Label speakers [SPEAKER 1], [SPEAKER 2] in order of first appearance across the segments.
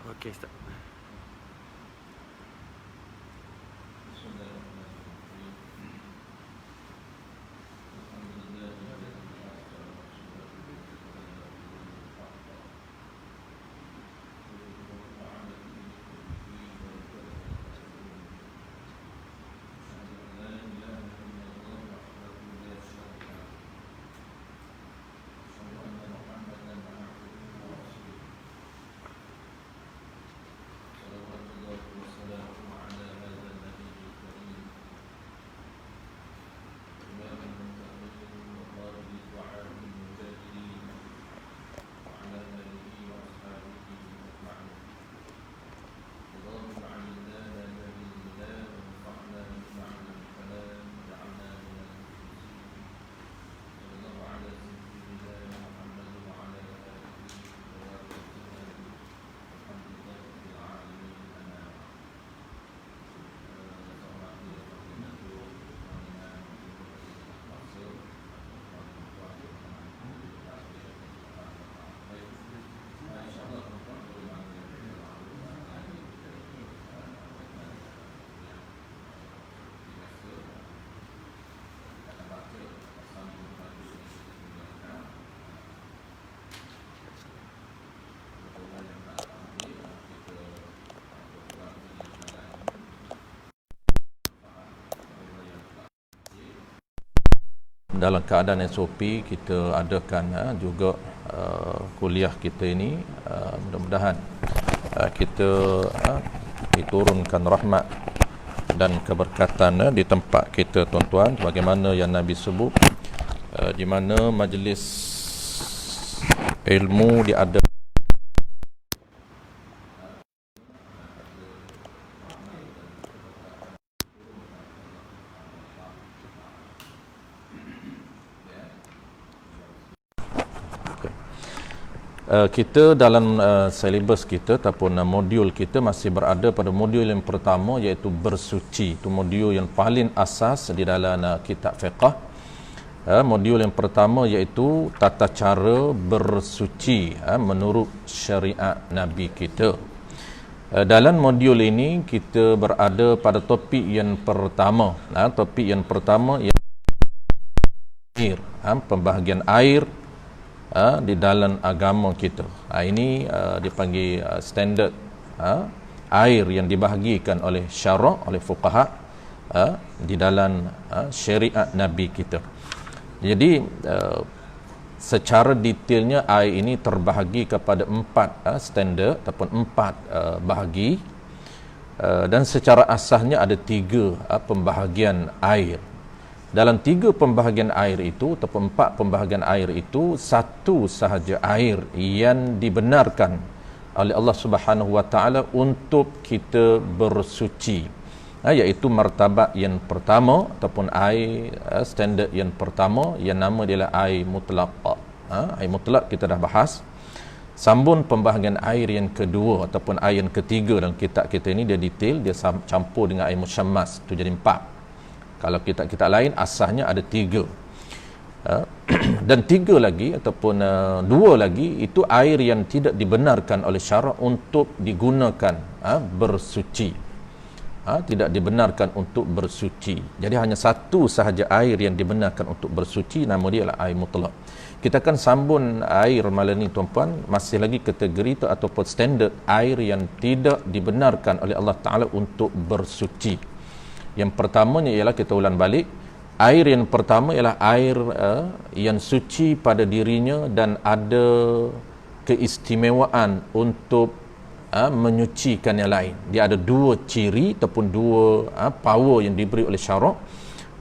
[SPEAKER 1] Okey, Ustaz.
[SPEAKER 2] Dalam keadaan SOP kita adakan juga kuliah kita ini, mudah-mudahan kita diturunkan rahmat dan keberkatan di tempat kita, tuan-tuan, bagaimana yang Nabi sebut, di mana majlis ilmu diadakan kita dalam silibus kita ataupun modul kita masih berada pada modul yang pertama, iaitu bersuci. Itu modul yang paling asas di dalam kitab fiqh. Modul yang pertama iaitu tata cara bersuci menurut syariat Nabi kita. Dalam modul ini kita berada pada topik yang pertama. Topik yang pertama ialah air, pembahagian air di dalam agama kita. Ini dipanggil standard air yang dibahagikan oleh syarak, oleh fuqaha di dalam syariat Nabi kita. Jadi secara detailnya air ini terbahagi kepada 4 standard ataupun 4 bahagi, dan secara asasnya ada 3 pembahagian air. Dalam 3 pembahagian air itu ataupun 4 pembahagian air itu, satu sahaja air yang dibenarkan oleh Allah Subhanahu Wa Taala untuk kita bersuci, iaitu martabat yang pertama ataupun air standard yang pertama, yang nama dia air mutlaq. Air mutlaq kita dah bahas. Sambung pembahagian air yang kedua ataupun air yang ketiga dalam kitab kita ini, dia detail, dia campur dengan air musyammas, itu jadi 4. Kalau kitab-kitab lain asasnya ada 3. Dan 3 lagi ataupun 2 lagi itu air yang tidak dibenarkan oleh syarak untuk digunakan bersuci. Tidak dibenarkan untuk bersuci. Jadi hanya satu sahaja air yang dibenarkan untuk bersuci, nama dia adalah air mutlaq. Kita akan sambung air malam ni, tuan-puan, masih lagi kategori tu ataupun standard air yang tidak dibenarkan oleh Allah Ta'ala untuk bersuci. Yang pertamanya ialah, kita ulang balik, air yang pertama ialah air yang suci pada dirinya dan ada keistimewaan untuk menyucikan yang lain. Dia ada 2 ciri ataupun 2 power yang diberi oleh syarak.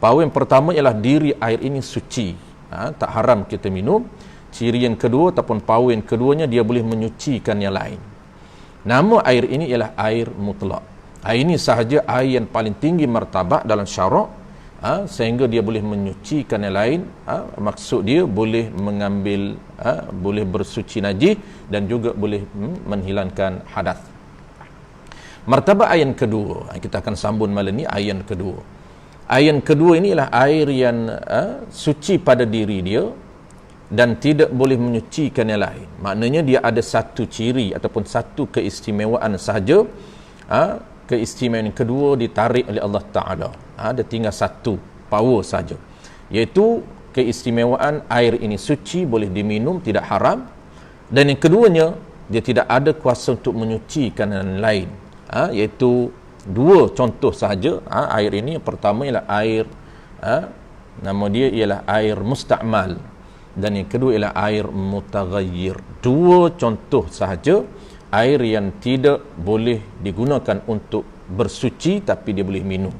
[SPEAKER 2] Power yang pertama ialah diri air ini suci, tak haram kita minum. Ciri yang kedua ataupun power yang keduanya, dia boleh menyucikan yang lain. Nama air ini ialah air mutlaq. Ini sahaja air yang paling tinggi martabat dalam syarak, sehingga dia boleh menyucikan yang lain. Maksud dia boleh mengambil, boleh bersuci najis dan juga boleh menghilangkan hadas. Martabat air yang kedua, kita akan sambung malam ni, air yang kedua. Air yang kedua ini ialah air yang suci pada diri dia dan tidak boleh menyucikan yang lain. Maknanya dia ada satu ciri ataupun satu keistimewaan sahaja. Keistimewaan yang kedua ditarik oleh Allah Ta'ala. Ada tinggal satu power saja, iaitu keistimewaan air ini suci, boleh diminum, tidak haram. Dan yang keduanya, dia tidak ada kuasa untuk menyucikan yang lain. Iaitu dua contoh sahaja. Air ini yang pertama ialah air, nama dia ialah air musta'mal, dan yang kedua ialah air mutaghayyir. Dua contoh sahaja air yang tidak boleh digunakan untuk bersuci tapi dia boleh minum.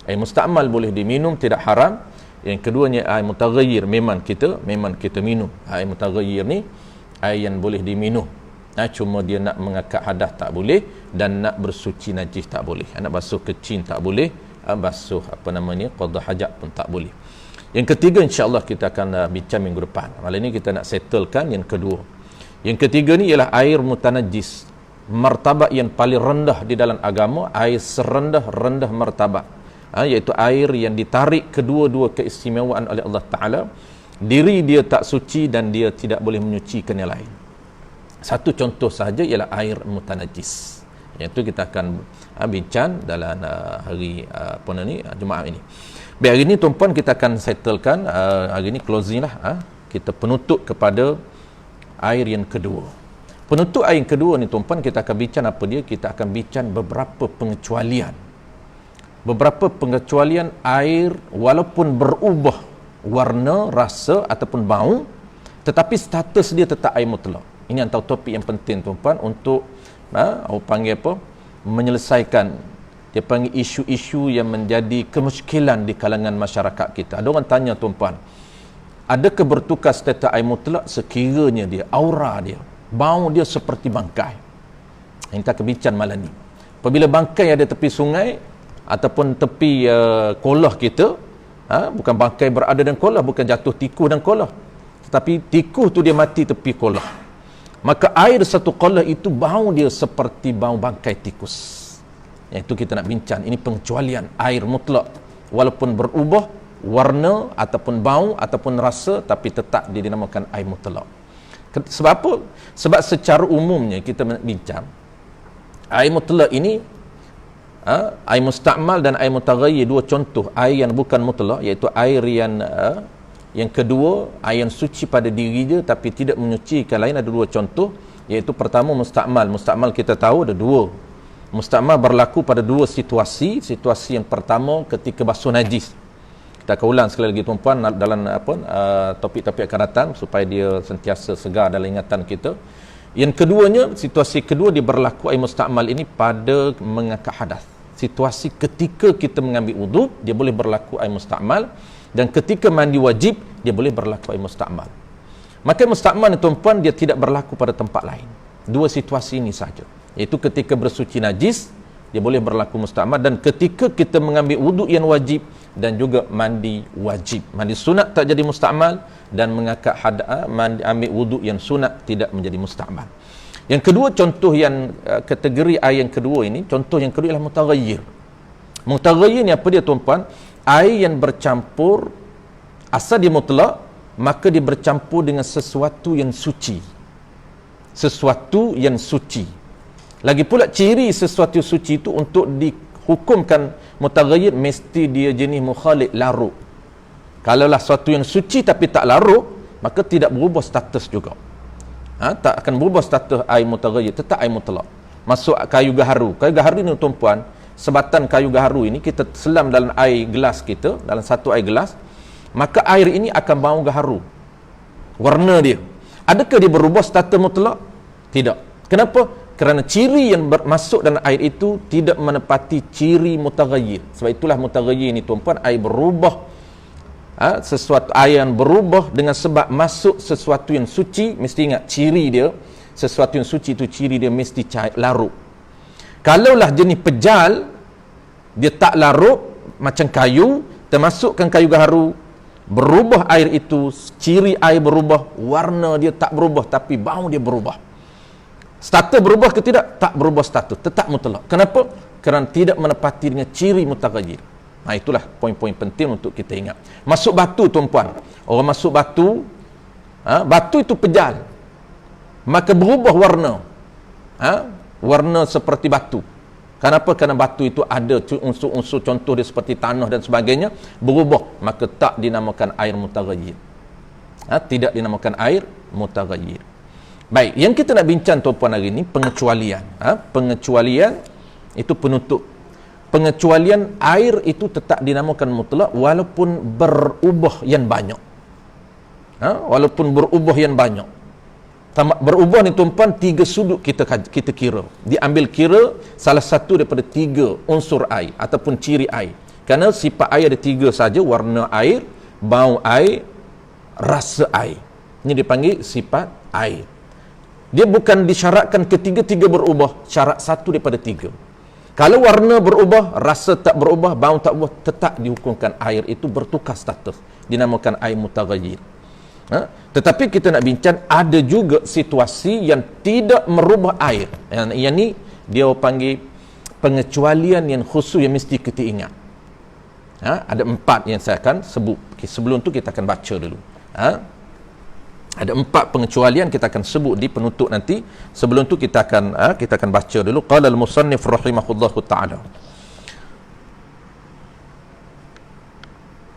[SPEAKER 2] Air musta'mal boleh diminum, tidak haram. Yang keduanya air mutaghayyir, memang kita minum. Air mutaghayyir ni air yang boleh diminum. Cuma dia nak mengangkat hadas tak boleh, dan nak bersuci najis tak boleh. Nak basuh kecil tak boleh, basuh qada hajat pun tak boleh. Yang ketiga insya-Allah kita akan bincang minggu depan. Malam ini kita nak settlekan yang kedua. Yang ketiga ni ialah air mutanajjis. Martabat yang paling rendah di dalam agama, air serendah-rendah martabat. Iaitu air yang ditarik kedua-dua keistimewaan oleh Allah Ta'ala. Diri dia tak suci dan dia tidak boleh menyucikan yang lain. Satu contoh sahaja ialah air mutanajjis. Iaitu kita akan bincang dalam hari Jumaat ini. Baik, hari ini tuan-puan kita akan settlekan, hari ini closing lah, kita penutup kepada air yang kedua. Penutup air yang kedua ni tuan-puan, kita akan bincang apa dia? Kita akan bincang beberapa pengecualian. Beberapa pengecualian air walaupun berubah warna, rasa ataupun bau, tetapi status dia tetap air mutlak. Ini antara topik yang penting tuan-puan untuk orang panggil apa? Menyelesaikan, dia panggil isu-isu yang menjadi kemusykilan di kalangan masyarakat kita. Ada orang tanya tuan-puan, adakah bertukar status air mutlak sekiranya dia, aura dia, bau dia seperti bangkai? Yang kita akan bincang malam ni. Apabila bangkai ada tepi sungai ataupun tepi kolah kita, bukan bangkai berada dalam kolah, bukan jatuh tikus dan kolah, tetapi tikus tu dia mati tepi kolah, maka air satu kolah itu bau dia seperti bau bangkai tikus. Yang itu kita nak bincang. Ini pengecualian air mutlak walaupun berubah warna ataupun bau ataupun rasa, tapi tetap dia dinamakan air mutlak. Sebab apa? Sebab secara umumnya kita bincang air mutlak ini, air musta'mal dan air mutaghayyir, dua contoh air yang bukan mutlak, iaitu air yang kedua, air yang suci pada diri dia tapi tidak menyucikan lain. Ada dua contoh, iaitu pertama musta'mal. Musta'mal kita tahu ada dua. Musta'mal berlaku pada dua situasi. Situasi yang pertama ketika basuh najis. Kita akan ulang sekali lagi tuan-puan dalam topik-topik akan datang supaya dia sentiasa segar dalam ingatan kita. Yang keduanya, situasi kedua dia berlaku air musta'mal ini pada mengangkat hadas. Situasi ketika kita mengambil wuduk, dia boleh berlaku air musta'mal, dan ketika mandi wajib dia boleh berlaku air musta'mal. Maka musta'mal ni tuan-puan, dia tidak berlaku pada tempat lain. Dua situasi ini saja, iaitu ketika bersuci najis dia boleh berlaku musta'mal, dan ketika kita mengambil wuduk yang wajib dan juga mandi wajib. Mandi sunat tak jadi musta'mal, dan mengangkat ambil wuduk yang sunat tidak menjadi musta'mal. Yang kedua, contoh yang kategori air yang kedua ini, contoh yang kedua ialah mutaghayyir. Mutaghayyir ni apa dia tuan-puan? Air yang bercampur, asal dia mutlak, maka dia bercampur dengan sesuatu yang suci. Sesuatu yang suci. Lagi pula ciri sesuatu suci itu untuk dihukumkan mutaghayyir, mesti dia jenis mukhalid, larut. Kalaulah sesuatu yang suci tapi tak larut, maka tidak berubah status juga. Tak akan berubah status air mutaghayyir, tetap air mutlak. Masuk kayu gaharu. Kayu gaharu ni tuan-puan, sebatan kayu gaharu ini kita selam dalam air gelas kita, dalam satu air gelas, maka air ini akan bau gaharu. Warna dia. Adakah dia berubah status mutlak? Tidak. Kenapa? Kerana ciri yang masuk dalam air itu tidak menepati ciri mutaghayyir. Sebab itulah mutaghayyir ni tuan-puan, air berubah, sesuatu air yang berubah dengan sebab masuk sesuatu yang suci. Mesti ingat ciri dia, sesuatu yang suci itu ciri dia mesti larut. Kalaulah jenis pejal, dia tak larut, macam kayu, termasukkan kayu gaharu, berubah air itu, ciri air berubah, warna dia tak berubah tapi bau dia berubah. Status berubah ke tidak? Tak berubah status, tetap mutlak. Kenapa? Kerana tidak menepati dengan ciri mutaghayyir. Itulah poin-poin penting untuk kita ingat. Masuk batu tuan-puan, orang masuk batu, batu itu pejal, maka berubah warna, warna seperti batu. Kenapa? Kerana batu itu ada unsur-unsur, contoh dia seperti tanah dan sebagainya, berubah, maka tak dinamakan air mutaghayyir. Tidak dinamakan air mutaghayyir. Baik, yang kita nak bincang tuan-puan hari ini pengecualian. Pengecualian itu penutup. Pengecualian air itu tetap dinamakan mutlak walaupun berubah yang banyak. Walaupun berubah yang banyak. Berubah ni tuan-puan, 3 sudut kita kira. Diambil kira salah satu daripada 3 unsur air ataupun ciri air. Kerana sifat air ada 3 saja, warna air, bau air, rasa air. Ini dipanggil sifat air. Dia bukan disyaratkan ketiga-tiga berubah, syarat satu daripada 3. Kalau warna berubah, rasa tak berubah, bau tak berubah, tetap dihukumkan air itu bertukar status, dinamakan air mutaghayyir. Tetapi kita nak bincang, ada juga situasi yang tidak merubah air. Yang ni dia panggil pengecualian yang khusus yang mesti kita ingat. Ada 4 yang saya akan sebut. Sebelum tu kita akan baca dulu. Ada 4 pengecualian kita akan sebut di penutup nanti. Sebelum tu kita akan baca dulu. Qala al-musannif rahimahullahu ta'ala.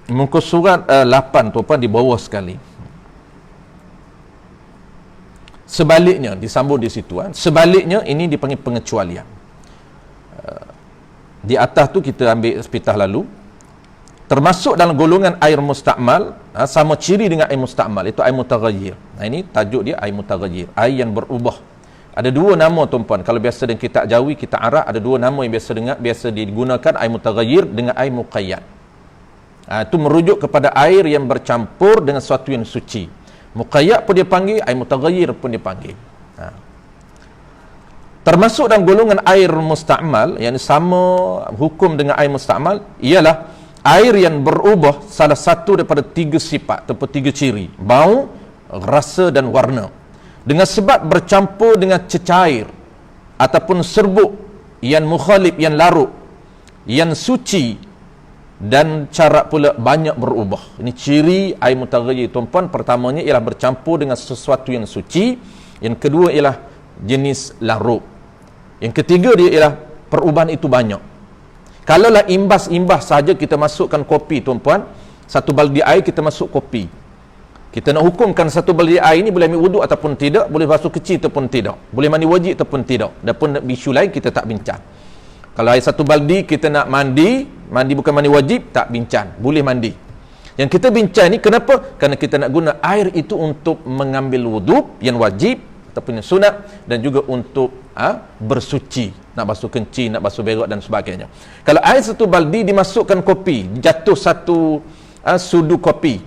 [SPEAKER 2] Muka surat 8 tuan-puan di bawah sekali. Sebaliknya disambung di situ. Sebaliknya ini dipanggil pengecualian. Di atas tu kita ambil sepitah lalu. Termasuk dalam golongan air mustakmal, sama ciri dengan air mustakmal, itu air mutaghayyir. Ini tajuk dia, air mutaghayyir, air yang berubah. Ada 2 nama tuan-puan. Kalau biasa dengan kitab Jawi, kitab Arab, ada 2 nama yang biasa digunakan, air mutaghayyir dengan air muqayyad. Itu merujuk kepada air yang bercampur dengan sesuatu yang suci. Muqayyad pun dia panggil, air mutaghayyir pun dia panggil. Termasuk dalam golongan air mustakmal, yang sama hukum dengan air mustakmal, ialah air yang berubah salah satu daripada 3 sifat ataupun 3 ciri, bau, rasa dan warna, dengan sebab bercampur dengan cecair ataupun serbuk yang mukhalif, yang larut, yang suci, dan cara pula banyak berubah. Ini ciri air mutaghayyir tuan-puan. Pertamanya ialah bercampur dengan sesuatu yang suci, yang kedua ialah jenis larut, yang ketiga dia ialah perubahan itu banyak. Kalaulah imbas-imbas saja kita masukkan kopi tuan-puan, 1 baldi air kita masuk kopi, kita nak hukumkan 1 baldi air ini boleh ambil wuduk ataupun tidak, boleh basuh kecil ataupun tidak, boleh mandi wajib ataupun tidak. Adapun isu lain kita tak bincang. Kalau air 1 baldi kita nak mandi bukan mandi wajib, tak bincang, boleh mandi. Yang kita bincang ni kenapa? Kerana kita nak guna air itu untuk mengambil wuduk yang wajib ataupun yang sunat, dan juga untuk bersuci, nak basuh kencing, nak basuh berak dan sebagainya. Kalau air 1 baldi dimasukkan kopi, jatuh 1 sudu kopi,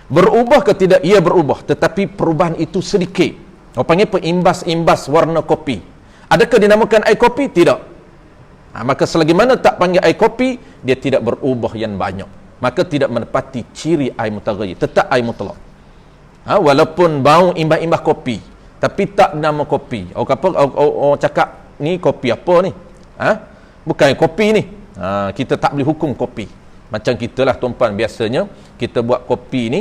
[SPEAKER 2] berubah ke tidak? Ia berubah, tetapi perubahan itu sedikit. Orang panggil peimbas-imbas warna kopi. Adakah dinamakan air kopi? Tidak. Maka selagi mana tak panggil air kopi, dia tidak berubah yang banyak, maka tidak menepati ciri air mutaghayyir, tetap air mutlak. Walaupun bau imbas-imbas kopi, tapi tak nama kopi. Orang cakap ni kopi apa ni? Bukan kopi ni. Kita tak boleh hukum kopi. Macam kita lah tuan-puan, biasanya kita buat kopi ni,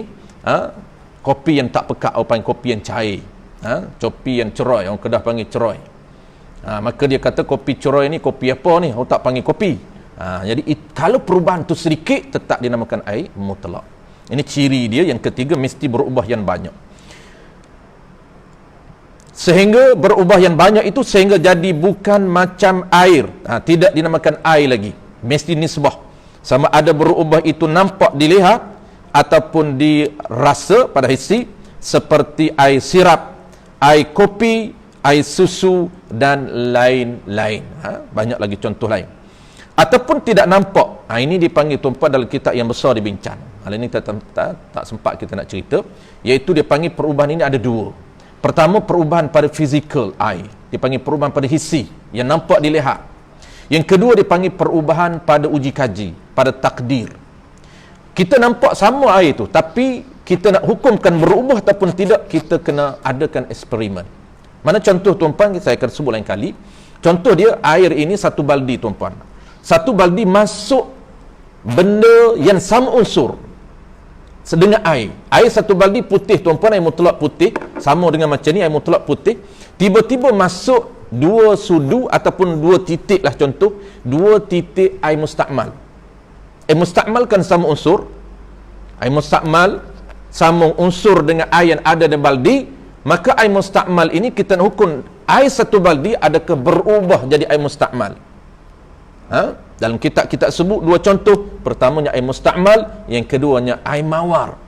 [SPEAKER 2] kopi yang tak pekat, orang panggil kopi yang cair, kopi yang cerai, orang Kedah panggil cerai. Maka dia kata kopi cerai ni kopi apa ni? Orang tak panggil kopi. Jadi kalau perubahan tu sedikit, tetap dinamakan air mutlak. Ini ciri dia yang ketiga, mesti berubah yang banyak. Sehingga berubah yang banyak itu sehingga jadi bukan macam air, tidak dinamakan air lagi, mesti nisbah. Sama ada berubah itu nampak dilihat ataupun dirasa pada hissi, seperti air sirap, air kopi, air susu dan lain-lain. Banyak lagi contoh lain. Ataupun tidak nampak. Ini dipanggil tuan-puan dalam kitab yang besar dibincang. Hal ini tak sempat kita nak cerita, iaitu dia panggil perubahan ini ada 2. Pertama, perubahan pada fizikal air, dipanggil perubahan pada hissi, yang nampak dilihat. Yang kedua dipanggil perubahan pada uji kaji, pada takdir. Kita nampak sama air itu, tapi kita nak hukumkan berubah ataupun tidak, kita kena adakan eksperimen. Mana contoh tuan-puan, saya akan sebut lain kali. Contoh dia, air ini 1 baldi tuan-puan. 1 baldi masuk benda yang sama unsur, dengan air. Air satu baldi putih, tuan-puan, air mutlak putih, sama dengan macam ni, air mutlak putih. Tiba-tiba masuk 2 sudu ataupun 2 titik lah contoh, 2 titik air mustakmal. Air mustakmal kan sama unsur. Air mustakmal sama unsur dengan air yang ada dalam baldi, maka air mustakmal ini kita nak hukum air satu baldi adakah berubah jadi air mustakmal. Dalam kitab-kitab sebut 2 contoh. Pertamanya air mustakmal, yang keduanya air mawar.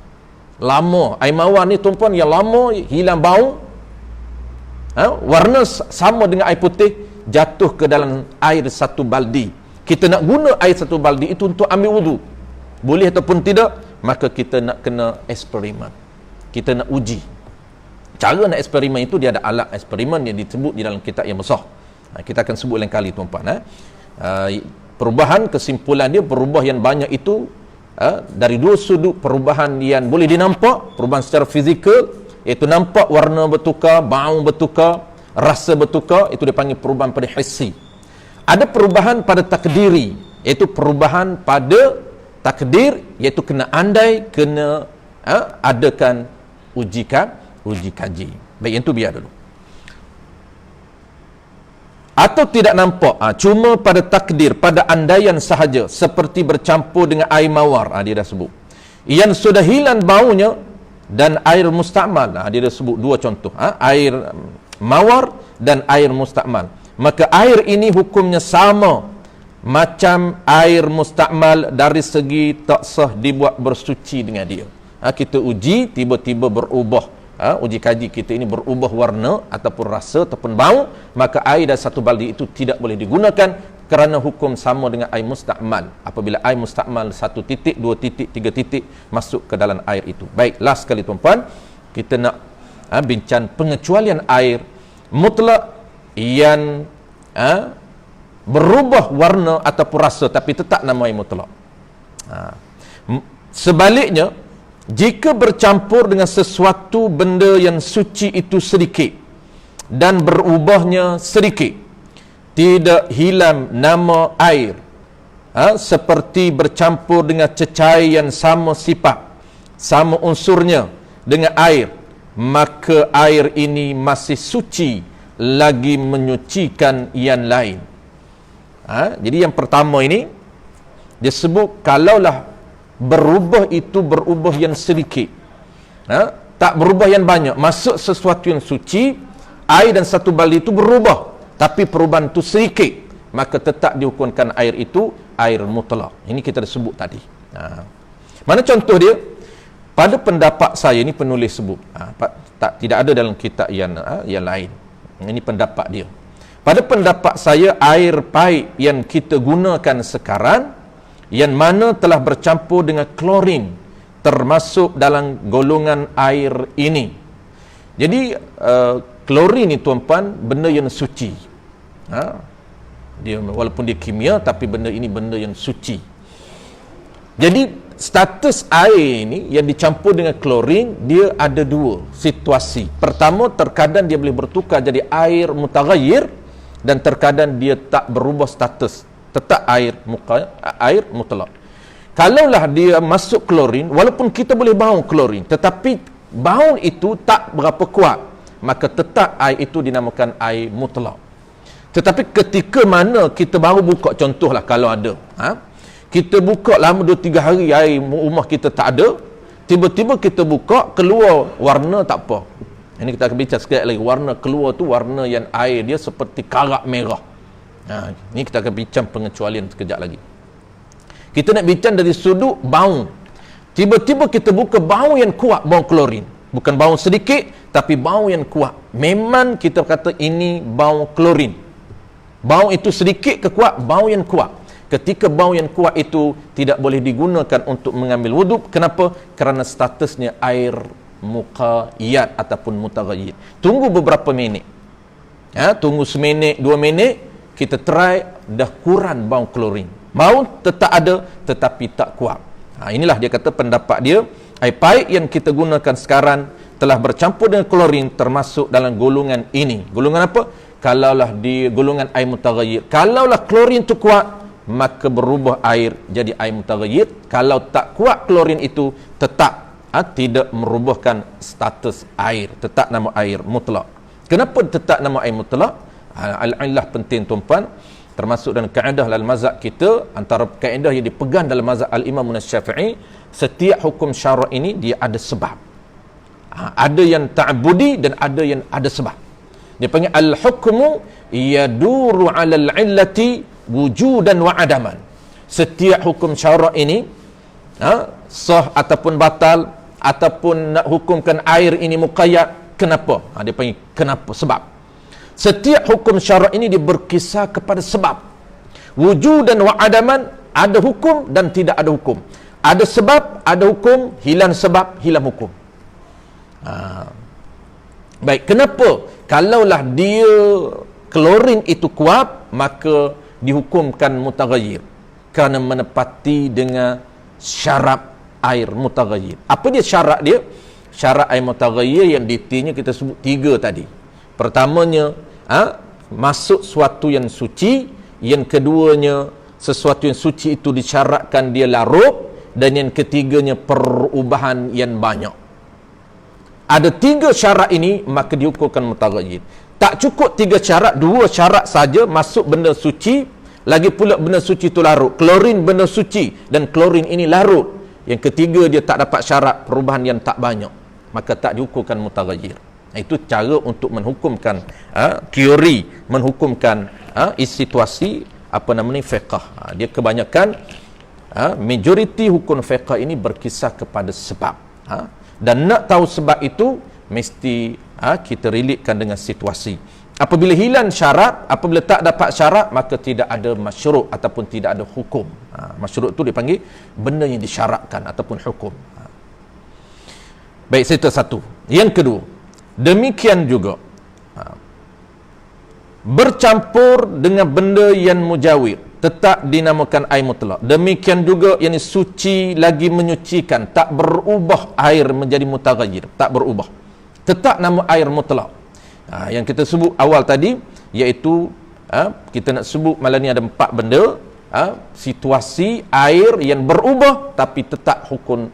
[SPEAKER 2] Lama. Air mawar ni tuan-puan yang lama, hilang bau. Warna sama dengan air putih, jatuh ke dalam air satu baldi. Kita nak guna air satu baldi itu untuk ambil wudu, boleh ataupun tidak, maka kita nak kena eksperimen. Kita nak uji. Cara nak eksperimen itu, dia ada alat eksperimen yang disebut di dalam kitab yang besar. Kita akan sebut lain kali tuan-puan. Perubahan, kesimpulan dia, perubahan yang banyak itu dari 2 sudut. Perubahan yang boleh dinampak, perubahan secara fizikal, iaitu nampak warna bertukar, bau bertukar, rasa bertukar, itu dipanggil perubahan pada hissi. Ada perubahan pada takdiri, iaitu perubahan pada takdir, iaitu kena andai, kena adakan uji kaji. Baik, yang tu biar dulu. Atau tidak nampak, cuma pada takdir, pada andaian sahaja, seperti bercampur dengan air mawar, dia dah sebut, yang sudah hilang baunya, dan air mustakmal, dia dah sebut 2 contoh, air mawar dan air mustakmal. Maka air ini hukumnya sama macam air mustakmal dari segi tak sah dibuat bersuci dengan dia. Kita uji, tiba-tiba berubah, uji kaji kita ini berubah warna ataupun rasa ataupun bau, maka air dari satu baldi itu tidak boleh digunakan, kerana hukum sama dengan air mustakmal. Apabila air mustakmal 1 titik, 2 titik, 3 titik masuk ke dalam air itu. Baik, last sekali tuan-puan, kita nak bincang pengecualian air mutlak yang berubah warna ataupun rasa tapi tetap nama air mutlak. Sebaliknya, jika bercampur dengan sesuatu benda yang suci itu sedikit dan berubahnya sedikit, tidak hilang nama air, seperti bercampur dengan cecair yang sama sifat, sama unsurnya dengan air, maka air ini masih suci lagi menyucikan yang lain. Jadi yang pertama ini dia sebut kalaulah berubah itu berubah yang sedikit, tak berubah yang banyak, masuk sesuatu yang suci, air dan satu baldi itu berubah, tapi perubahan itu sedikit, maka tetap dihukumkan air itu air mutlak. Ini kita dah sebut tadi. Mana contoh dia? Pada pendapat saya, ini penulis sebut, tidak ada dalam kitab yang lain. Ini pendapat dia. Pada pendapat saya, air paip yang kita gunakan sekarang, yang mana telah bercampur dengan klorin, termasuk dalam golongan air ini. Jadi klorin ni tuan-puan, benda yang suci. Dia walaupun dia kimia, tapi benda ini benda yang suci. Jadi status air ini yang dicampur dengan klorin, dia ada 2 situasi. Pertama, terkadang dia boleh bertukar jadi air mutaghayyir, dan terkadang dia tak berubah status, tetap air mutlak. Kalaulah dia masuk klorin, walaupun kita boleh bau klorin, tetapi bau itu tak berapa kuat, maka tetap air itu dinamakan air mutlak. Tetapi ketika mana kita baru buka, contohlah kalau ada, kita buka lama 2-3 hari air rumah kita tak ada, tiba-tiba kita buka keluar warna tak apa. Ini kita akan bincang sekejap lagi. Warna keluar tu warna yang air dia seperti karak merah. Ini kita akan bincang pengecualian sekejap lagi. Kita nak bincang dari sudut bau. Tiba-tiba kita buka bau yang kuat, bau klorin. Bukan bau sedikit, tapi bau yang kuat. Memang kita kata ini bau klorin. Bau itu sedikit ke kuat? Bau yang kuat. Ketika bau yang kuat itu tidak boleh digunakan untuk mengambil wuduk. Kenapa? Kerana statusnya air muqayyad ataupun mutaghayyir. Tunggu beberapa minit. Tunggu seminit, 2 minit, kita try, dah kurang bau klorin. Bau tetap ada, tetapi tak kuat. Inilah dia kata pendapat dia, air paip yang kita gunakan sekarang telah bercampur dengan klorin, termasuk dalam golongan ini. Golongan apa? Kalaulah di golongan air mutaghayyir. Kalaulah klorin tu kuat, maka berubah air jadi air mutaghayyir. Kalau tak kuat klorin itu, tetap tidak merubahkan status air, tetap nama air mutlak. Kenapa tetap nama air mutlak? Al-illah penting tuan-puan, termasuk dalam kaedah dalam mazhab kita, antara kaedah yang dipegang dalam mazhab al-Imam Syafi'i, setiap hukum syarak ini dia ada sebab. Ada yang ta'budi dan ada yang ada sebab. Dia panggil al-hukmu yaduru 'alal 'illati wujudan wa adaman. Setiap hukum syarak ini sah ataupun batal, ataupun nak hukumkan air ini muqayyad, kenapa? Dia panggil kenapa, sebab. Setiap hukum syarak ini dia berkisar kepada sebab. Wujudan wa adaman, ada hukum dan tidak ada hukum. Ada sebab, ada hukum, hilang sebab, hilang hukum. Baik, kenapa? Kalaulah dia klorin itu kuat, maka dihukumkan mutaghayyir kerana menepati dengan syarat air mutaghayyir. Apa dia syarat dia? Syarat air mutaghayyir yang detailnya kita sebut 3 tadi. Pertamanya, masuk sesuatu yang suci. Yang keduanya, sesuatu yang suci itu disyaratkan dia larut. Dan yang ketiganya, perubahan yang banyak. Ada 3 syarat ini, maka dihukumkan mutaghayyir. Tak cukup 3 syarat, 2 syarat saja masuk benda suci, lagi pula benda suci itu larut. Klorin benda suci dan klorin ini larut. Yang ketiga, dia tak dapat syarat perubahan yang tak banyak, maka tak dihukumkan mutaghayyir. Itu cara untuk menghukumkan teori, menghukumkan situasi fiqh. Dia kebanyakan majoriti hukum fiqh ini berkisar kepada sebab. Dan nak tahu sebab itu mesti kita relatekan dengan situasi. Apabila hilang syarat, apabila tak dapat syarat, maka tidak ada masyru' ataupun tidak ada hukum. Masyru' itu dipanggil benda yang disyaratkan ataupun hukum. Baik, itu satu. Yang kedua, demikian juga bercampur dengan benda yang mujawir, tetap dinamakan air mutlak. Demikian juga yang suci lagi menyucikan, tak berubah air menjadi mutaghayyir, tak berubah, tetap nama air mutlak. Yang kita sebut awal tadi, iaitu kita nak sebut malam ni ada 4 benda. Situasi air yang berubah tapi tetap hukum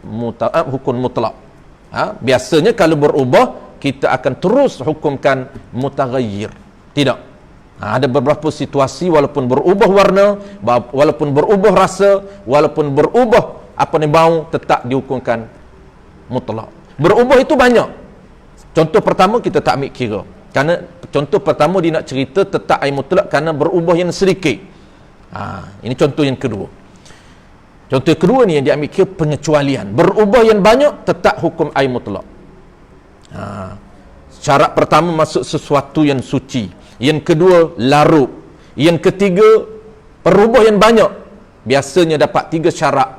[SPEAKER 2] mutlak. Biasanya kalau berubah, kita akan terus hukumkan mutaghayyir. Tidak. Ada beberapa situasi, walaupun berubah warna, walaupun berubah rasa, walaupun berubah bau, tetap dihukumkan mutlak. Berubah itu banyak. Contoh pertama kita tak ambil kira. Kerana contoh pertama dia nak cerita tetap air mutlak kerana berubah yang sedikit. Ini contoh yang kedua. Contoh yang kedua ni yang dia ambil kira pengecualian. Berubah yang banyak, tetap hukum air mutlak. Syarat pertama, masuk sesuatu yang suci. Yang kedua, larut. Yang ketiga, berubah yang banyak. Biasanya dapat 3 syarat,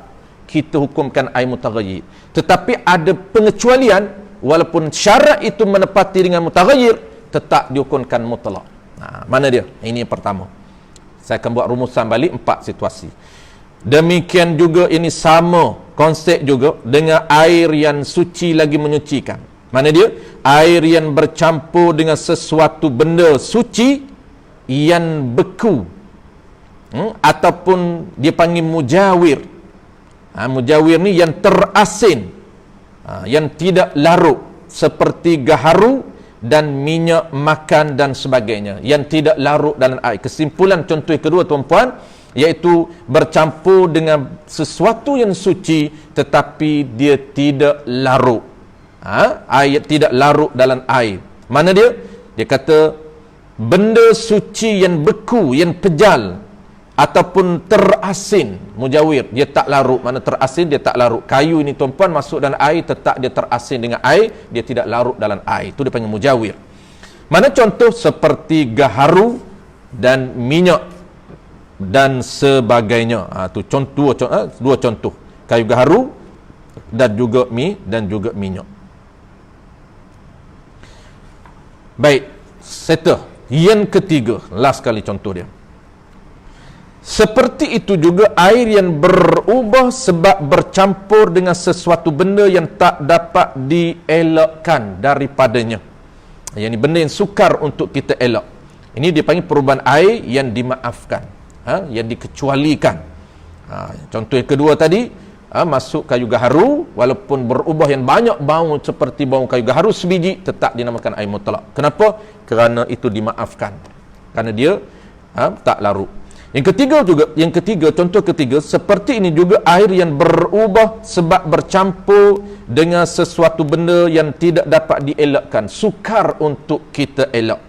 [SPEAKER 2] kita hukumkan air mutaghayyir. Tetapi ada pengecualian, walaupun syarat itu menepati dengan mutaghayyir, tetap dihukumkan mutlak. Mana dia? Ini yang pertama. Saya akan buat rumusan balik 4 situasi. Demikian juga ini sama konsep juga dengan air yang suci lagi menyucikan. Mana dia? Air yang bercampur dengan sesuatu benda suci yang beku, ataupun dia panggil mujawir. Mujawir ni yang terasin, yang tidak larut, seperti gaharu dan minyak makan dan sebagainya, yang tidak larut dalam air. Kesimpulan contoh yang kedua tuan-puan, iaitu bercampur dengan sesuatu yang suci tetapi dia tidak larut. Air tidak larut dalam air. Mana dia? Dia kata benda suci yang beku, yang pejal ataupun terasin, mujawir, dia tak larut. Mana terasin, dia tak larut. Kayu ini tuan-puan masuk dalam air, tetap dia terasin dengan air, dia tidak larut dalam air. Itu dia panggil mujawir. Mana contoh? Seperti gaharu dan minyak dan sebagainya. Itu dua contoh. Kayu gaharu dan juga minyak. Baik, settle. Yang ketiga, last kali contoh dia. Seperti itu juga air yang berubah sebab bercampur dengan sesuatu benda yang tak dapat dielakkan daripadanya. Yang ini benda yang sukar untuk kita elak. Ini dipanggil perubahan air yang dimaafkan, yang dikecualikan. Contoh yang kedua tadi, masuk kayu gaharu, walaupun berubah yang banyak bau seperti bau kayu gaharu sebiji, tetap dinamakan air mutlak. Kenapa? Kerana itu dimaafkan, kerana dia tak larut. Yang ketiga, contoh ketiga, seperti ini juga air yang berubah sebab bercampur dengan sesuatu benda yang tidak dapat dielakkan, sukar untuk kita elak.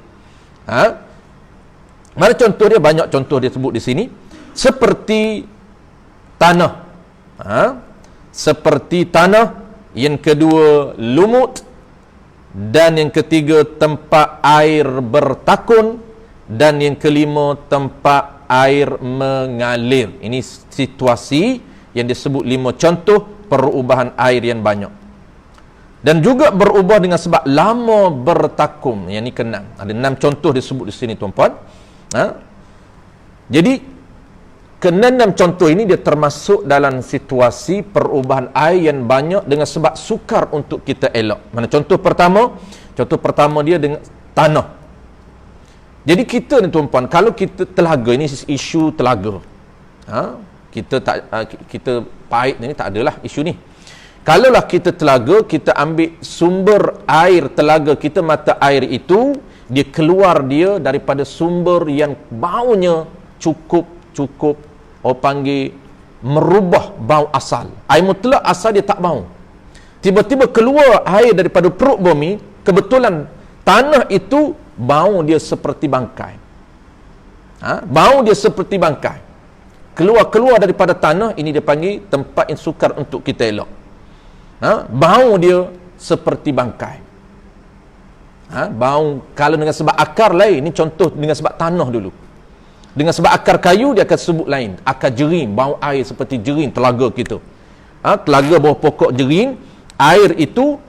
[SPEAKER 2] Mana contoh dia? Banyak contoh dia sebut di sini. Seperti tanah, seperti tanah. Yang kedua, lumut. Dan yang ketiga, tempat air bertakun. Dan yang kelima, tempat air mengalir. Ini situasi yang disebut 5 contoh perubahan air yang banyak. Dan juga berubah dengan sebab lama bertakum. Yang ini kenang. Ada 6 contoh disebut di sini, tuan-puan. Jadi ke-6 contoh ini dia termasuk dalam situasi perubahan air yang banyak dengan sebab sukar untuk kita elak. Mana contoh pertama? Contoh pertama dia dengan tanah. Jadi kita ni, tuan-puan, kalau kita telaga, ini isu telaga. Kita pahit ni tak adalah isu ni. Kalaulah kita telaga, kita ambil sumber air telaga kita, mata air itu dia keluar dia daripada sumber yang baunya cukup orang panggil merubah bau asal. Air mutlak asal dia tak bau. Tiba-tiba keluar air daripada perut bumi, kebetulan tanah itu bau dia seperti bangkai. Bau dia seperti bangkai. Keluar daripada tanah, ini dia panggil tempat yang sukar untuk kita elak. Bau dia seperti bangkai. Bau kalau dengan sebab akar lain, ini contoh dengan sebab tanah dulu. Dengan sebab akar kayu dia akan sebut lain. Akar jering, bau air seperti jering telaga kita. Telaga bawah pokok jering, air itu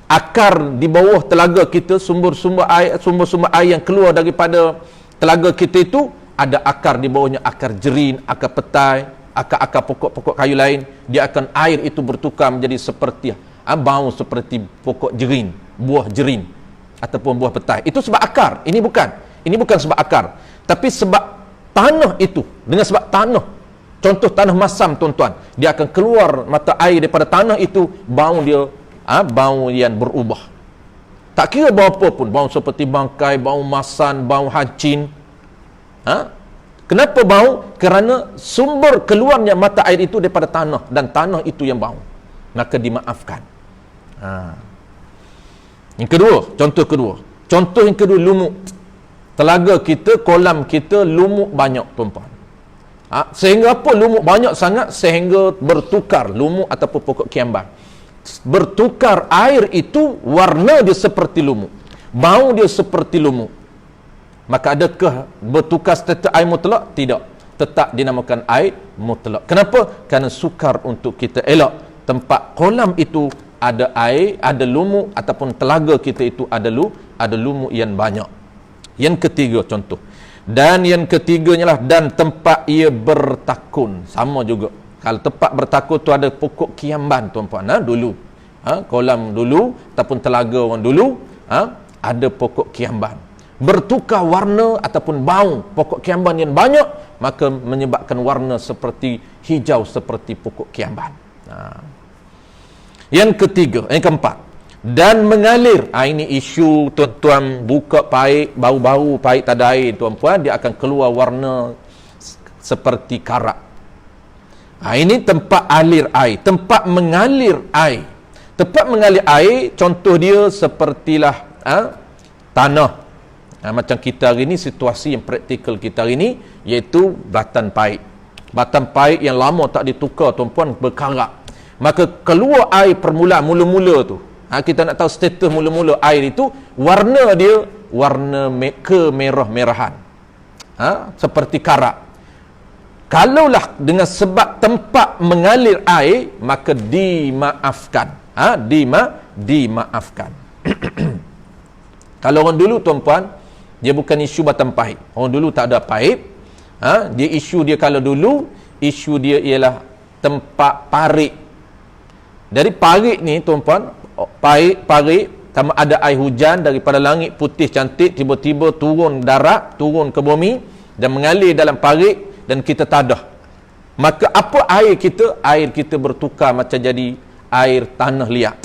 [SPEAKER 2] akar di bawah telaga kita, sumber-sumber air yang keluar daripada telaga kita itu ada akar di bawahnya, akar jerin, akar petai, akar-akar pokok-pokok kayu lain. Dia akan air itu bertukar menjadi seperti bau seperti pokok jerin, buah jerin ataupun buah petai. Itu sebab akar. Ini bukan sebab akar, tapi sebab tanah itu. Dengan sebab tanah, contoh tanah masam, tuan-tuan, dia akan keluar mata air daripada tanah itu, bau dia bau yang berubah. Tak kira bau apa pun, bau seperti bangkai, bau masan, bau hancin. Kenapa bau? Kerana sumber keluarnya mata air itu daripada tanah, dan tanah itu yang bau, maka dimaafkan. Yang kedua, contoh yang kedua, lumut. Telaga kita, kolam kita lumut banyak, tuan-puan. Sehingga apa? Lumut banyak sangat sehingga bertukar lumut ataupun pokok kiambang. Bertukar air itu, warna dia seperti lumut, bau dia seperti lumut. Maka adakah bertukar status air mutlak? Tidak, tetap dinamakan air mutlak. Kenapa? Kerana sukar untuk kita elak. Tempat kolam itu ada air, ada lumut, ataupun telaga kita itu ada lumut yang banyak. Yang ketiga contoh. Dan yang ketiganya lah, dan tempat ia bertakun. Sama juga. Kalau tempat bertakun tu ada pokok kiamban, tuan-puan, dulu. Kolam dulu ataupun telaga orang dulu, ada pokok kiamban. Bertukar warna ataupun bau pokok kiamban yang banyak, maka menyebabkan warna seperti hijau seperti pokok kiamban. Yang keempat, dan mengalir. Ini isu, tuan-tuan, buka paik, bau-bau paik tak ada air, tuan-puan, dia akan keluar warna seperti karat. Ini tempat alir air, tempat mengalir air. Tempat mengalir air, contoh dia sepertilah tanah. Macam kita hari ni, situasi yang praktikal kita hari ni, iaitu batan paik. Batan paik yang lama tak ditukar, tuan-puan, berkarat. Maka keluar air permulaan, mula-mula tu. Kita nak tahu status mula-mula air itu, warna dia, warna kemerah-merahan. Seperti karat. Kalaulah dengan sebab tempat mengalir air, maka dimaafkan. Dimaafkan. Kalau orang dulu, tuan-puan, dia bukan isu batang paip. Orang dulu tak ada paip. Dia isu dia, kalau dulu isu dia ialah tempat parik. Dari parik ni, tuan-puan, parik sama ada air hujan daripada langit putih cantik, tiba-tiba turun darat, turun ke bumi dan mengalir dalam parik, dan kita tadah. maka apa air kita? Air kita bertukar macam jadi air tanah liat.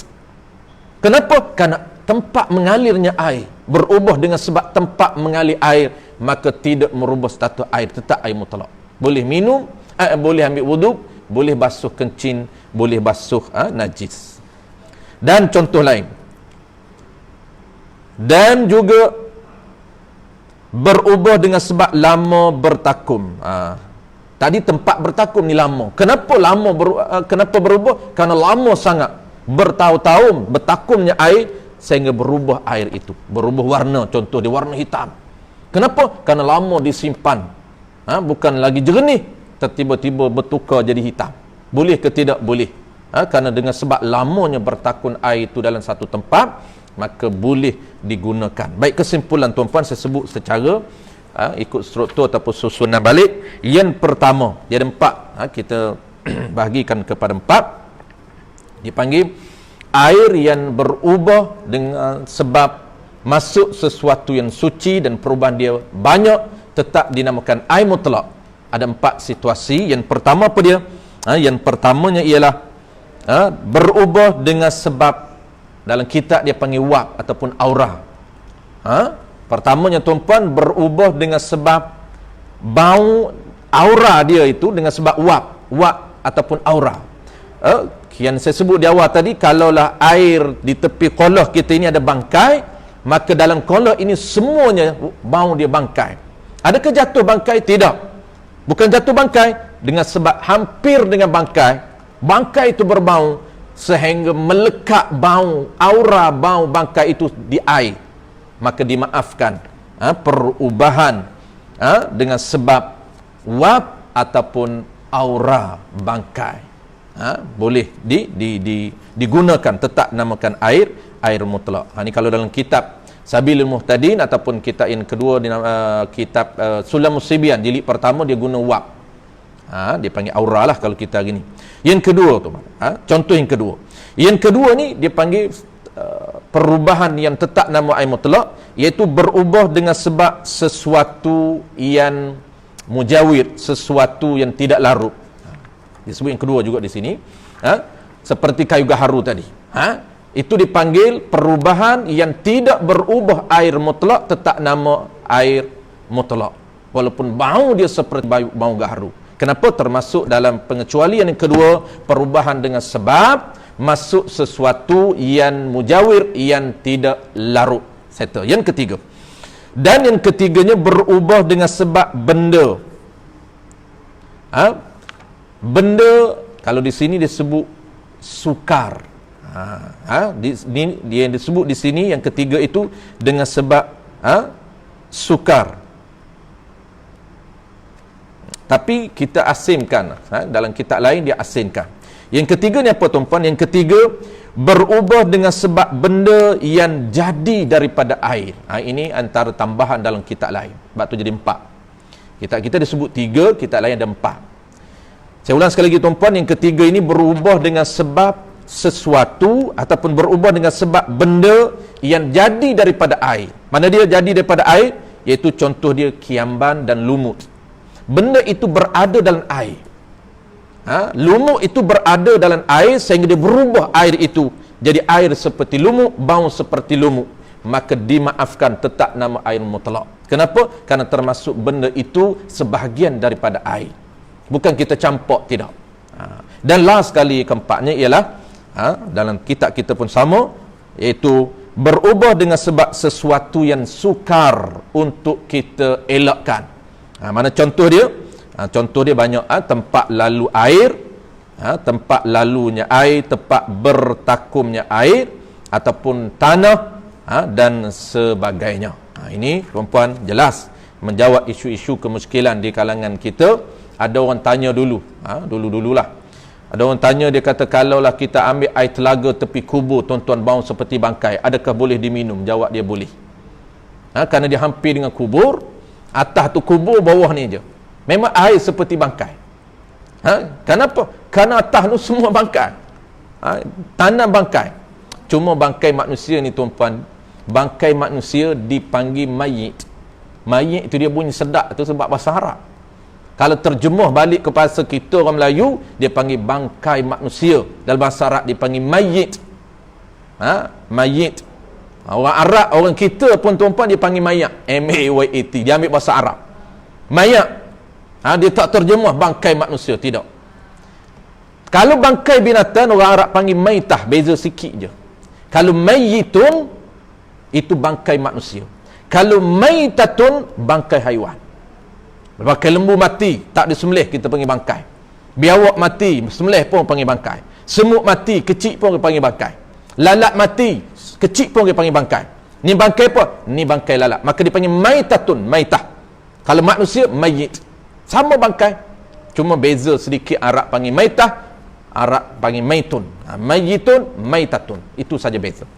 [SPEAKER 2] Kenapa? Kerana tempat mengalirnya air berubah dengan sebab tempat mengalir air, maka tidak merubah status air, tetap air mutlak. Boleh minum, boleh ambil wuduk, boleh basuh kencing, boleh basuh najis. Dan contoh lain, dan juga berubah dengan sebab lama bertakum. Tadi tempat bertakum ni lama. Kenapa lama kenapa berubah? Kerana lama sangat, bertahun-tahun bertakumnya air sehingga berubah air itu, berubah warna. Contoh dia warna hitam. Kenapa? Kerana lama disimpan, bukan lagi jernih, tiba-tiba bertukar jadi hitam. Boleh ke tidak? Boleh. Kerana dengan sebab lamanya bertakun air itu dalam satu tempat, maka boleh digunakan. Baik, kesimpulan tuan-puan saya sebut secara ikut struktur ataupun susunan balik. Yang pertama, dia ada 4, kita bahagikan kepada 4. Dipanggil air yang berubah dengan sebab masuk sesuatu yang suci dan perubahan dia banyak, tetap dinamakan air mutlak. Ada 4 situasi. Yang pertama apa dia? Yang pertamanya ialah berubah dengan sebab, dalam kitab dia panggil wab ataupun aura. Pertamanya tuan-puan, berubah dengan sebab bau aura dia itu dengan sebab wab ataupun aura. Yang saya sebut di awal tadi, kalaulah air di tepi kolah kita ini ada bangkai, maka dalam kolah ini semuanya bau dia bangkai. Adakah jatuh bangkai? Tidak. Bukan jatuh bangkai, dengan sebab hampir dengan bangkai itu berbau sehingga melekat bau, aura bau bangkai itu di air, maka dimaafkan perubahan dengan sebab wab ataupun aura bangkai. Boleh digunakan, tetap namakan air mutlak. Ini kalau dalam kitab Sabilul Muhtadin ataupun kitab yang kedua, kitab Sulamus Sibyan jilid pertama, dia guna wab. Dia panggil aura lah kalau kita gini. Yang kedua tu, contoh yang kedua. Yang kedua ni dia panggil perubahan yang tetap nama air mutlak, iaitu berubah dengan sebab sesuatu yang mujawir, sesuatu yang tidak larut. Disebut yang kedua juga di sini. Seperti kayu gaharu tadi. Itu dipanggil perubahan yang tidak berubah air mutlak, tetap nama air mutlak. Walaupun bau dia seperti bau gaharu. Kenapa? Termasuk dalam pengecualian yang kedua, perubahan dengan sebab masuk sesuatu yang mujawir, yang tidak larut. Settle. Yang ketiga. Dan yang ketiganya berubah dengan sebab benda. Benda, kalau di sini disebut sukar. Dia disebut di sini yang ketiga itu dengan sebab sukar. Tapi kita asingkan, dalam kitab lain dia asingkan. Yang ketiga ni apa tuan-puan? Yang ketiga, berubah dengan sebab benda yang jadi daripada air. Ini antara tambahan dalam kitab lain. Sebab tu jadi 4. Kitab kita disebut 3, kitab lain ada 4. Saya ulang sekali lagi tuan-puan, yang ketiga ini berubah dengan sebab sesuatu ataupun berubah dengan sebab benda yang jadi daripada air. Mana dia jadi daripada air? Iaitu contoh dia kiamban dan lumut. Benda itu berada dalam air. Lumut itu berada dalam air sehingga dia berubah air itu jadi air seperti lumut, bau seperti lumut, maka dimaafkan, tetap nama air mutlak. Kenapa? Karena termasuk benda itu sebahagian daripada air, bukan kita campur, tidak. Dan last sekali, keempatnya ialah dalam kitab kita pun sama, iaitu berubah dengan sebab sesuatu yang sukar untuk kita elakkan. Mana contoh dia? Contoh dia banyak. Tempat lalu air, tempat lalunya air, tempat bertakumnya air, ataupun tanah, dan sebagainya. Ini tuan-puan jelas menjawab isu-isu kemuskilan di kalangan kita. Ada orang tanya dulu, dulu-dululah. Ada orang tanya, dia kata, kalaulah kita ambil air telaga tepi kubur, tuan-tuan, bau seperti bangkai, adakah boleh diminum? Jawab dia boleh. Kerana dia hampir dengan kubur, atas tu kubur, bawah ni je memang air seperti bangkai. Kenapa? Kerana atas tu semua bangkai, tanah bangkai. Cuma bangkai manusia ni tuan-puan, bangkai manusia dipanggil mayit. Mayit itu dia bunyi sedap tu sebab bahasa Arab. Kalau terjemuh balik ke bahasa kita orang Melayu, dia panggil bangkai manusia. Dalam bahasa Arab dipanggil mayit. Mayit. Orang Arab, orang kita pun tuan-tuan dia panggil mayat. M-A-Y-A-T. Dia ambil bahasa Arab. Mayat. Dia tak terjemuh bangkai manusia, tidak. Kalau bangkai binatang, orang Arab panggil maitah, beza sikit je. Kalau mayitun, itu bangkai manusia. Kalau maitatun, bangkai haiwan. Bangkai lembu mati, tak disembelih, kita panggil bangkai. Biawak mati, sembelih pun panggil bangkai. Semut mati, kecil pun kita panggil bangkai. Lalat mati, kecil pun kita panggil bangkai. Ni bangkai apa? Ni bangkai lalat. Maka dipanggil maitatun, maitah. Kalau manusia, mayit. Sama bangkai. Cuma beza sedikit, Arab panggil maitah, Arab panggil maitun. Mayitun, maitatun. Itu saja beza.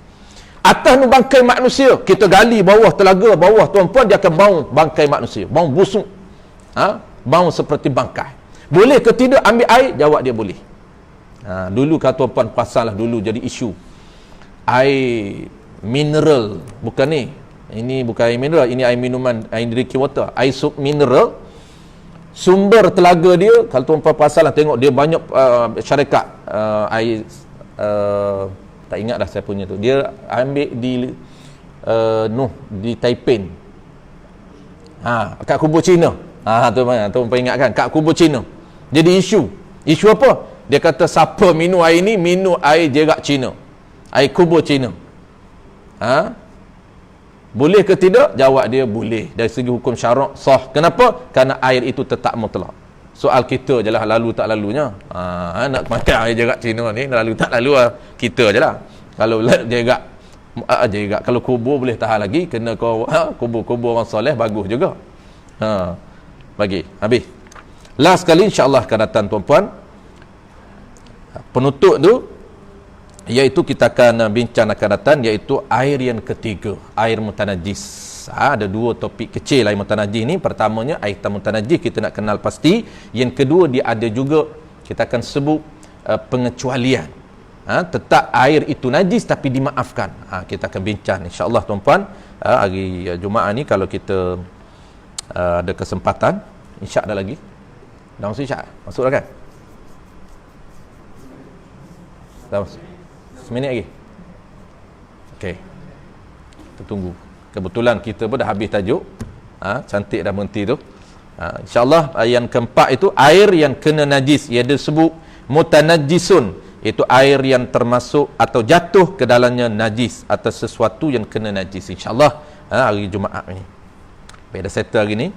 [SPEAKER 2] Atas ni bangkai manusia, kita gali bawah telaga, bawah tuan-puan, dia akan bau bangkai manusia. Bau busuk. Bau seperti bangkai. Boleh ke tidak ambil air? Jawab dia boleh. Dulu kata tuan-puan perasan lah, dulu jadi isu air mineral, bukan ni, ini bukan air mineral, ini air minuman, air drinking water, air sub mineral. Sumber telaga dia, kalau tuan-puan perasan lah, tengok dia banyak syarikat air, tak ingat dah saya punya tu, dia ambil di di Taipei, kat kubur Cina. Tuan-puan ingat kan, kat kubur Cina. Jadi isu apa? Dia kata siapa minum air ni, minum air jerak Cina, air kubur Cina. Boleh ke tidak? Jawab dia boleh. Dari segi hukum syarak sah. Kenapa? Kerana air itu tetap mutlak. Soal kita je lah, lalu tak lalunya. Nak makan air jerak Cina ni, lalu tak lalu kita je lah. Kalau jerak, kalau kubur boleh tahan lagi, kena kau kubur orang soleh bagus juga. Bagi habis. Last kali insya-Allah akan datang tuan-puan. Penutup tu iaitu kita akan bincang akan datang, iaitu air yang ketiga, air mutanajis. Ada dua topik kecil air mutanajis ni. Pertamanya air mutanajis kita nak kenal pasti. Yang kedua dia ada juga kita akan sebut pengecualian. Tetap air itu najis tapi dimaafkan. Kita akan bincang insya-Allah tuan-puan hari Jumaat ni kalau kita ada kesempatan. Isyak dah lagi. Dah masuk isyak? Masuk dah kan? Dah masuk. Seminit lagi. Okey. Kita tunggu. Kebetulan kita pun dah habis tajuk. Cantik dah berhenti tu. InsyaAllah yang keempat itu air yang kena najis. Ia disebut mutanajjisun. Itu air yang termasuk atau jatuh ke dalamnya najis atau sesuatu yang kena najis. InsyaAllah hari Jumaat ni. Baik, dah settle hari ni.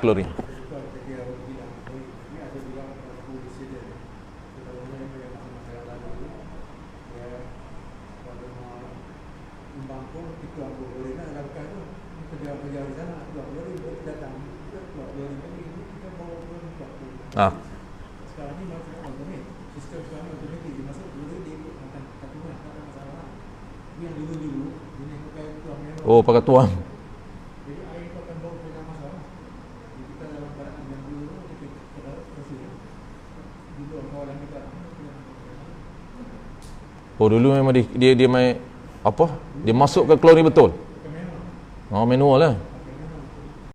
[SPEAKER 2] Klorin.
[SPEAKER 1] Sekarang ni masuk automatik. Sistem sekarang ni automatik. Dia masuk dulu dia ikut makan katuan, tak ada masalah. Tapi yang dulu-dulu dia nak pakai tuang memang.
[SPEAKER 2] Oh, pakai tuang.
[SPEAKER 1] Jadi air itu akan bau dengan masalah. Jadi kita dalam keadaan yang dulu kita bersih. Di luar kawalan kita.
[SPEAKER 2] Oh, dulu memang dia main apa? Dia masuk ke klorin betul.
[SPEAKER 1] Manual.
[SPEAKER 2] Oh, manual lah.